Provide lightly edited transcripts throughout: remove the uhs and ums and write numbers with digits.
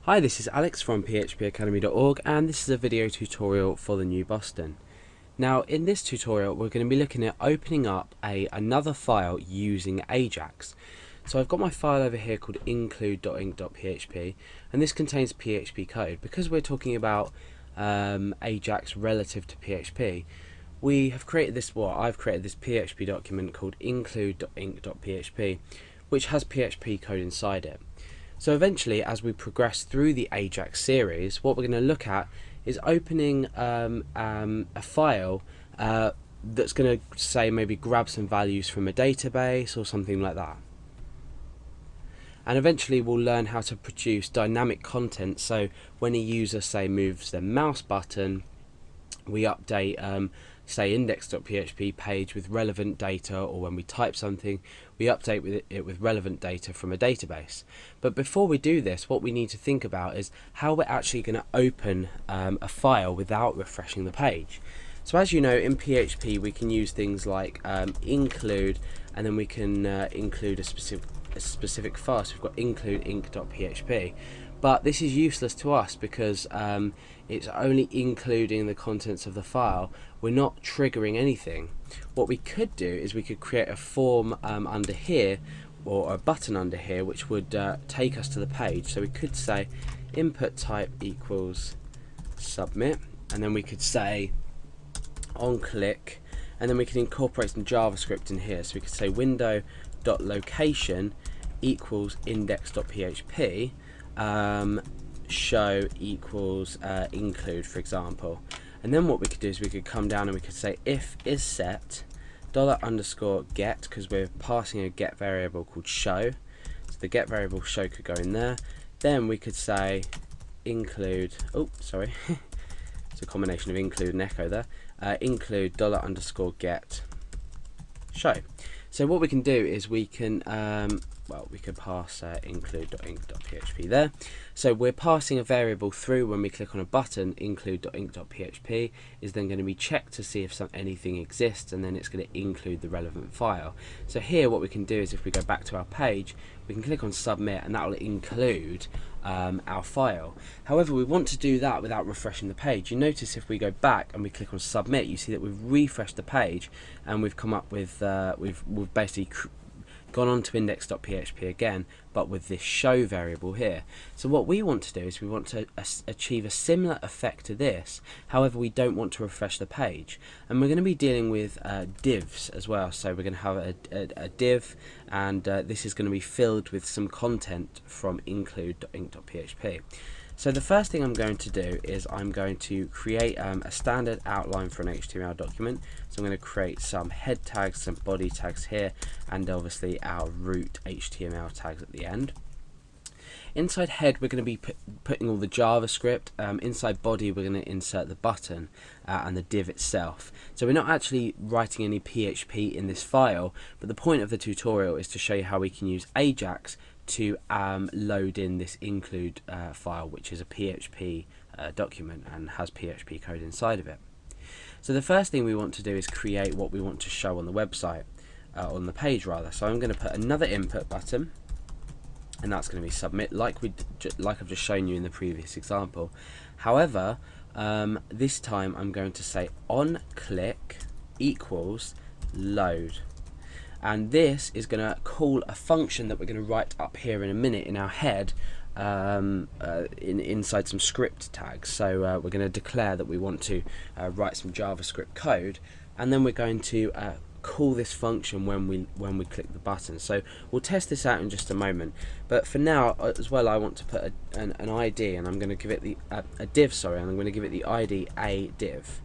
Hi, this is Alex from phpacademy.org, and this is a video tutorial for the new Boston. Now, in this tutorial we're going to be looking at opening up another file using Ajax. So I've got my file over here called include.inc.php, and this contains PHP code. Because we're talking about Ajax relative to PHP, we have created this, I've created this PHP document called include.inc.php, which has PHP code inside it. So eventually, as we progress through the Ajax series, what we're going to look at is opening a file that's going to say maybe grab some values from a database or something like that. And eventually we'll learn how to produce dynamic content, so when a user, say, moves their mouse button, we update say index.php page with relevant data, or when we type something we update it with relevant data from a database. But before we do this, what we need to think about is how we're actually going to open a file without refreshing the page. So as you know, in PHP we can use things like include, and then we can include a specific file. So we've got include inc.php, but this is useless to us because it's only including the contents of the file. We're not triggering anything. What we could do is we could create a form under here, or a button under here, which would take us to the page. So we could say input type equals submit, and then we could say on click, and then we can incorporate some JavaScript in here. So we could say window.location equals index.php, show equals include, for example. And then what we could do is we could come down and we could say if is set $_get, because we're passing a get variable called show, so the get variable show could go in there. Then we could say include, it's a combination of include and echo there, include $_get show. So what we can do is we can we could pass include.inc.php there. So we're passing a variable through. When we click on a button, include.inc.php is then going to be checked to see if anything exists, and then it's going to include the relevant file. So here what we can do is, if we go back to our page, we can click on submit, and that will include our file. However, we want to do that without refreshing the page. You notice if we go back and we click on submit, you see that we've refreshed the page and we've come up with we've basically gone on to index.php again, but with this show variable here. So what we want to do is we want to achieve a similar effect to this. However, we don't want to refresh the page, and we're going to be dealing with divs as well. So we're going to have a div, and this is going to be filled with some content from include.inc.php. So the first thing I'm going to do is I'm going to create a standard outline for an HTML document. So I'm going to create some head tags, some body tags here, and obviously our root HTML tags at the end. Inside head we're going to be putting all the JavaScript. Inside body we're going to insert the button and the div itself. So we're not actually writing any PHP in this file, but the point of the tutorial is to show you how we can use Ajax to load in this include file, which is a PHP document and has PHP code inside of it. So the first thing we want to do is create what we want to show on the website, on the page rather. So I'm going to put another input button, and that's going to be submit, like I've just shown you in the previous example. However, this time I'm going to say on click equals load. And this is going to call a function that we're going to write up here in a minute in our head, inside some script tags. So we're going to declare that we want to write some JavaScript code, and then we're going to call this function when we click the button. So we'll test this out in just a moment, but for now as well I want to put an ID, and I'm going to give it a div, and I'm going to give it the ID a div,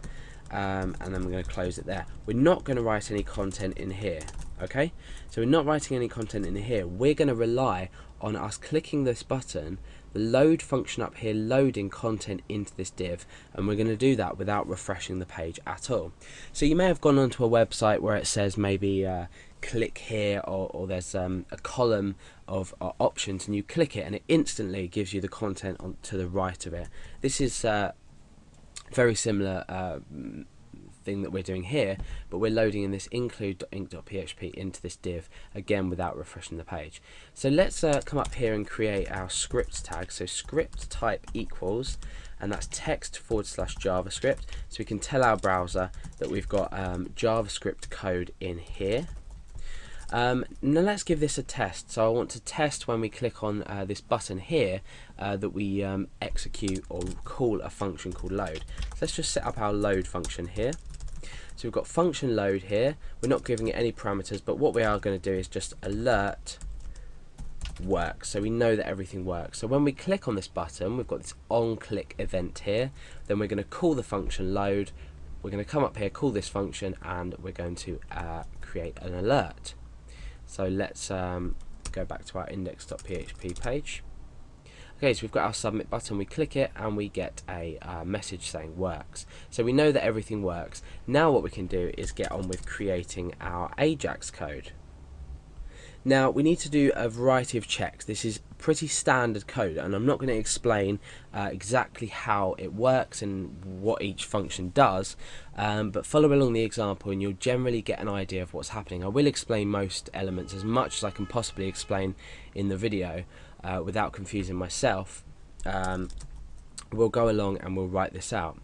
and then we're going to close it there. We're not going to write any content in here. Okay, so we're not writing any content in here. We're going to rely on us clicking this button, the load function up here loading content into this div, and we're going to do that without refreshing the page at all. So you may have gone onto a website where it says maybe click here, or there's a column of options, and you click it and it instantly gives you the content to the right of it. This is very similar thing that we're doing here, but we're loading in this include.inc.php into this div again without refreshing the page. So let's come up here and create our script tag. So script type equals, and that's text/JavaScript, so we can tell our browser that we've got JavaScript code in here. Now let's give this a test. So I want to test when we click on this button here that we execute or call a function called load. So let's just set up our load function here. So we've got function load here. We're not giving it any parameters, but what we are going to do is just alert works, so we know that everything works. So when we click on this button, we've got this on click event here, then we're going to call the function load, we're going to come up here, call this function, and we're going to create an alert. So let's go back to our index.php page. Okay, so we've got our submit button, we click it and we get a message saying works. So we know that everything works. Now what we can do is get on with creating our Ajax code. Now we need to do a variety of checks. This is pretty standard code, and I'm not going to explain exactly how it works and what each function does, but follow along the example and you'll generally get an idea of what's happening. I will explain most elements as much as I can possibly explain in the video without confusing myself. We'll go along and we'll write this out.